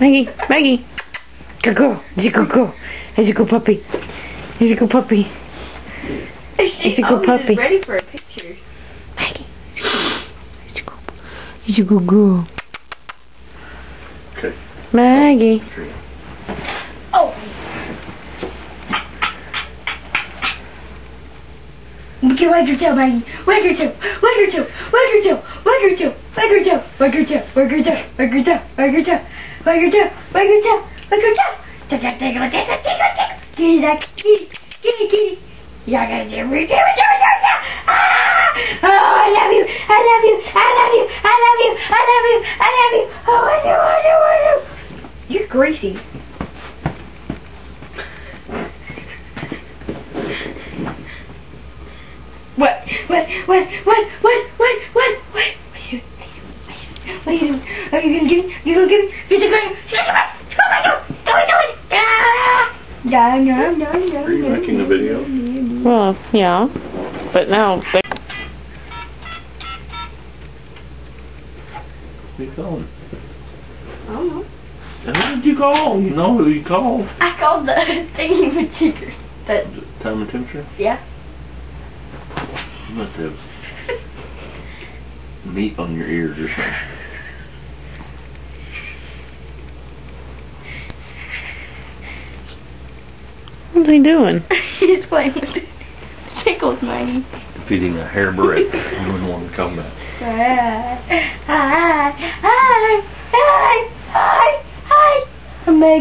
Maggie, Maggie. Good girl. He's a good girl. He's a good puppy. He's a good puppy. He's a good puppy. Ready for a picture. Maggie. He's a good girl. Okay. Maggie. Oh. Okay, wag your tail, Maggie. Wag your tail. Wag your tail. Wag your tail. Wag your tail. Wag your tail. Wag your tail. Wag your tail. Wag your tail. Wag your tail. Wag your tail. Wag your tail. Wag your tail. Tickle, tickle, tickle, tickle, tickle. Kitty, Zach. Kitty, kitty, kitty. Yeah, I gotta do it. Ah! Oh, I love you. I love you. I love you. I love you. I love you. I love you. Oh, I do. I do. I do. You're greasy. What? What are you doing? Are you gonna give me? You gonna give me? Get the gun! No. Are you making the video? Well, yeah. But now they... Who you calling? I don't know. And who did you call? You know who you called. I called the thingy majigger. Time and temperature? Yeah. You must have meat on your ears or something. What's he doing? He's playing with the tickles, Maggie. Feeding a hair brick. You wouldn't want to come back. Hi. I'm Maggie.